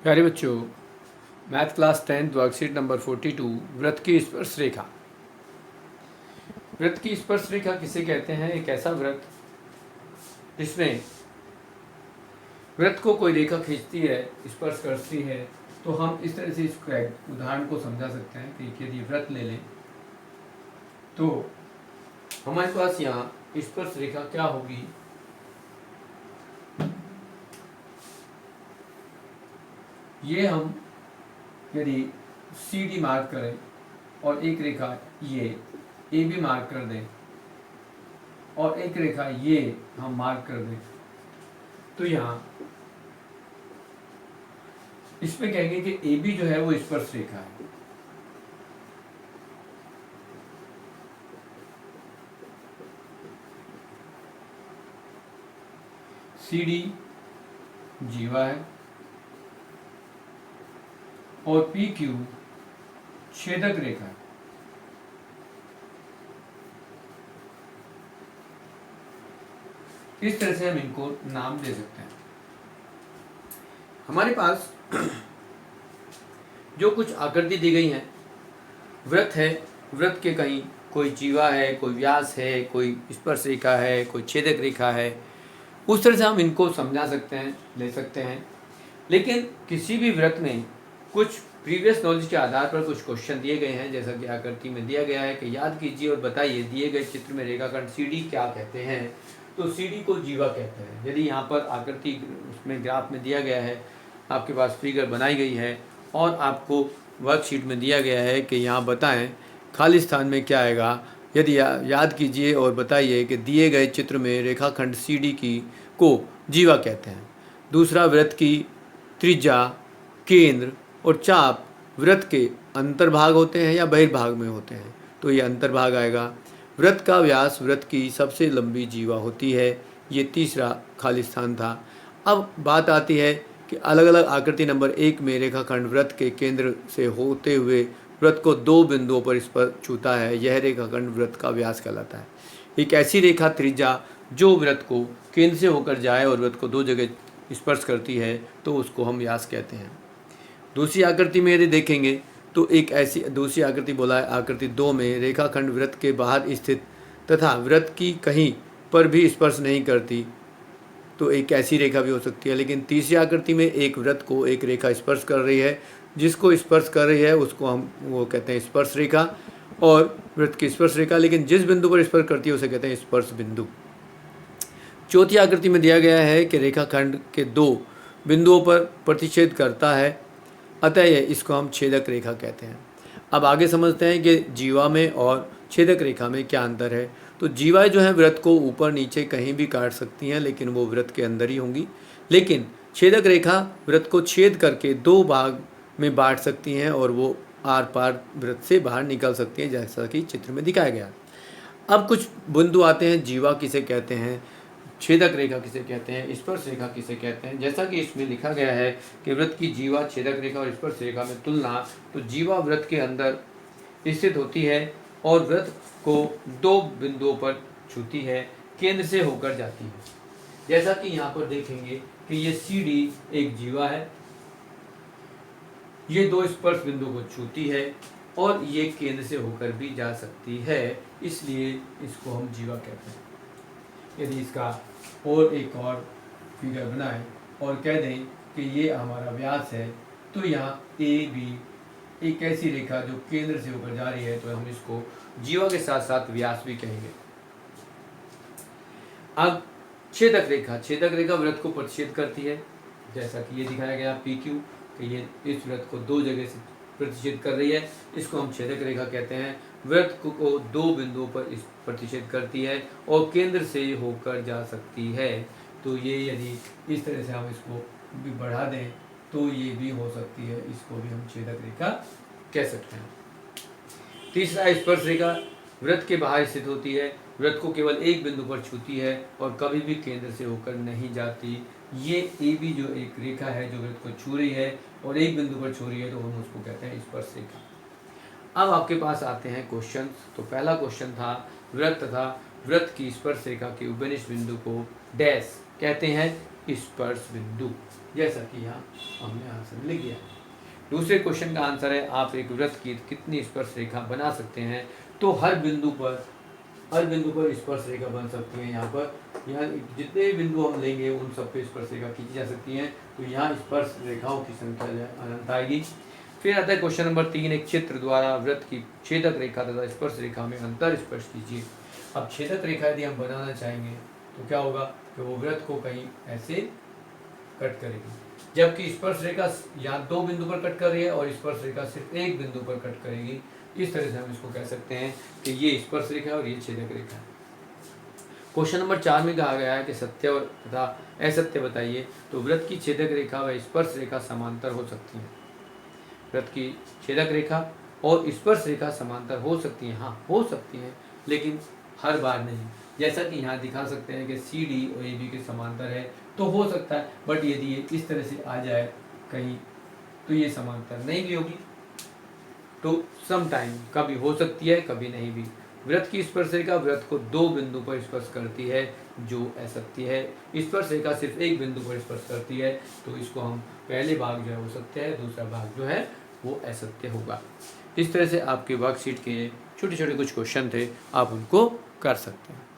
प्यारे बच्चों, math class 10th worksheet number 42 वृत्त की स्पर्श रेखा। वृत्त की स्पर्श रेखा किसे कहते हैं? एक ऐसा वृत्त जिसमें वृत्त को कोई रेखा खींचती है, स्पर्श करती है। तो हम इस तरह से इस उदाहरण को समझा सकते हैं कि यदि वृत्त ले लें तो हमारे पास यहाँ स्पर्श रेखा क्या होगी? ये हम यदि सी डी मार्क करें और एक रेखा ये ए बी मार्क कर दें और एक रेखा ये हम मार्क कर दें, तो यहाँ इसमें कहेंगे कि ए बी जो है वो स्पर्श रेखा है। सी डी जीवा है और पी क्यू छेदक रेखा है। इस तरह से हम इनको नाम दे सकते हैं। हमारे पास जो कुछ आकृति दी गई है, वृत्त है, वृत्त के कहीं कोई जीवा है, कोई व्यास है, कोई स्पर्श रेखा है, कोई छेदक रेखा है, उस तरह से हम इनको समझा सकते हैं, ले सकते हैं। लेकिन किसी भी वृत्त में कुछ प्रीवियस नॉलेज के आधार पर कुछ क्वेश्चन दिए गए हैं, जैसा कि आकृति में दिया गया है कि याद कीजिए और बताइए दिए गए चित्र में रेखाखंड सीडी क्या कहते हैं। तो सीडी को जीवा कहते हैं। यदि यहाँ पर आकृति उसमें ग्राफ में दिया गया है, आपके पास फिगर बनाई गई है और आपको वर्कशीट में दिया गया है कि यहाँ बताएं खाली स्थान में क्या आएगा। यदि याद कीजिए और बताइए कि दिए गए चित्र में रेखाखंड सीडी की को जीवा कहते हैं। दूसरा, वृत्त की त्रिज्या, केंद्र और चाप वृत्त के अंतर्भाग होते हैं या बहिर्भाग में होते हैं, तो ये अंतर्भाग आएगा। वृत्त का व्यास वृत्त की सबसे लंबी जीवा होती है। ये तीसरा खाली स्थान था। अब बात आती है कि अलग अलग आकृति नंबर 1 में रेखाखंड वृत्त के केंद्र से होते हुए वृत्त को 2 बिंदुओं पर स्पर्श छूता है। यह रेखाखंड वृत्त का व्यास कहलाता है। एक ऐसी रेखा त्रिज्या जो वृत्त को केंद्र से होकर जाए और वृत्त को 2 जगह स्पर्श करती है, तो उसको हम व्यास कहते हैं। दूसरी आकृति में यदि देखेंगे तो एक ऐसी दूसरी आकृति बोला है, आकृति 2 में रेखाखंड वृत्त के बाहर स्थित तथा वृत्त की कहीं पर भी स्पर्श नहीं करती, तो एक ऐसी रेखा भी हो सकती है। लेकिन तीसरी आकृति में एक वृत्त को एक रेखा स्पर्श कर रही है, जिसको स्पर्श कर रही है उसको हम वो कहते हैं स्पर्श रेखा, और वृत्त की स्पर्श रेखा, लेकिन जिस बिंदु पर स्पर्श करती है उसे कहते हैं स्पर्श बिंदु। चौथी आकृति में दिया गया है कि रेखाखंड के 2 बिंदुओं पर प्रतिच्छेद करता है, अतः इसको हम छेदक रेखा कहते हैं। अब आगे समझते हैं कि जीवा में और छेदक रेखा में क्या अंतर है। तो जीवाएं जो हैं वृत्त को ऊपर नीचे कहीं भी काट सकती हैं, लेकिन वो वृत्त के अंदर ही होंगी। लेकिन छेदक रेखा वृत्त को छेद करके 2 भाग में बांट सकती हैं और वो आर पार वृत्त से बाहर निकल सकती हैं, जैसा कि चित्र में दिखाया गया। अब कुछ बिंदु आते हैं, जीवा किसे कहते हैं, छेदक रेखा किसे कहते हैं, स्पर्श रेखा किसे कहते हैं। जैसा कि इसमें लिखा गया है कि वृत्त की जीवा, छेदक रेखा और स्पर्श रेखा में तुलना, तो जीवा वृत्त के अंदर स्थित होती है और वृत्त को 2 बिंदुओं पर छूती है, केंद्र से होकर जाती है। जैसा कि यहाँ पर देखेंगे कि ये सी डी एक जीवा है, ये 2 स्पर्श बिंदु को छूती है और ये केंद्र से होकर भी जा सकती है, इसलिए इसको हम जीवा कहते हैं। यदि इसका और एक और फिगर बनाएं और कह दें कि ये हमारा व्यास है, तो यहाँ ए बी एक ऐसी रेखा जो केंद्र से होकर जा रही है, तो हम इसको जीवा के साथ साथ व्यास भी कहेंगे। अब छेदक रेखा, छेदक रेखा वृत्त को प्रतिच्छेद करती है, जैसा कि ये दिखाया गया पी क्यू, कि ये इस वृत्त को 2 जगह से प्रतिच्छेद कर रही है, इसको हम छेदक रेखा कहते हैं। वृत्त को 2 बिंदुओं पर प्रतिच्छेद करती है और केंद्र से होकर जा सकती है। तो ये यदि इस तरह से हम इसको भी बढ़ा दें तो ये भी हो सकती है, इसको भी हम छेदक रेखा कह सकते हैं। तीसरा, स्पर्श रेखा वृत्त के बाहर स्थित होती है, वृत्त को केवल एक बिंदु पर छूती है और कभी भी केंद्र से होकर नहीं जाती। ये ए बी जो एक रेखा है जो वृत्त को छू रही है और एक बिंदु पर छू रही है, तो हम उसको कहते हैं स्पर्श रेखा। अब आपके पास आते हैं क्वेश्चन। तो पहला क्वेश्चन था, वृत्त तथा वृत्त की स्पर्श रेखा के उपनिष्ठ बिंदु को डैश कहते हैं। स्पर्श बिंदु, जैसा कि यहाँ हमने आंसर लिख दिया। दूसरे क्वेश्चन का आंसर है आप एक वृत्त की कितनी स्पर्श रेखा बना सकते हैं। तो हर बिंदु पर स्पर्श रेखा बन सकती है। यहाँ जितने भी बिंदु हम लेंगे उन सब पे स्पर्श रेखा खींची जा सकती है। तो यहाँ स्पर्श रेखाओं की संख्या जो है अनंत आएगी। फिर आता है क्वेश्चन नंबर 3, एक चित्र द्वारा वृत्त की छेदक रेखा तथा स्पर्श रेखा में अंतर स्पष्ट कीजिए। अब छेदक रेखा यदि हम बनाना चाहेंगे तो क्या होगा कि वो वृत्त को कहीं ऐसे कट करेगी, जबकि स्पर्श रेखा या 2 बिंदु पर कट कर रही है और स्पर्श रेखा सिर्फ 1 बिंदु पर कट करेगी। इस तरह से हम इसको कह सकते हैं कि ये स्पर्श रेखा और ये छेदक रेखा है। क्वेश्चन नंबर 4 में कहा गया है कि सत्य और तथा असत्य बताइए। तो वृत्त की छेदक रेखा व स्पर्श रेखा समांतर हो सकती है। वृत्त की छेदक रेखा और स्पर्श रेखा समांतर हो सकती है, हाँ हो सकती है, लेकिन हर बार नहीं। जैसा कि यहाँ दिखा सकते हैं कि सी डी और ए बी के समांतर है तो हो सकता है, बट यदि ये इस तरह से आ जाए कहीं तो ये समांतर नहीं भी होगी। तो सम टाइम कभी हो सकती है कभी नहीं भी। वृत्त की स्पर्श रेखा वृत्त को 2 बिंदु पर स्पर्श करती है जो असत्य है। स्पर्श रेखा सिर्फ 1 बिंदु पर स्पर्श करती है, तो इसको हम पहले भाग जो है वो सत्य है, दूसरा भाग जो है वो असत्य होगा। इस तरह से आपके वर्कशीट के छोटे छोटे कुछ क्वेश्चन थे, आप उनको कर सकते हैं।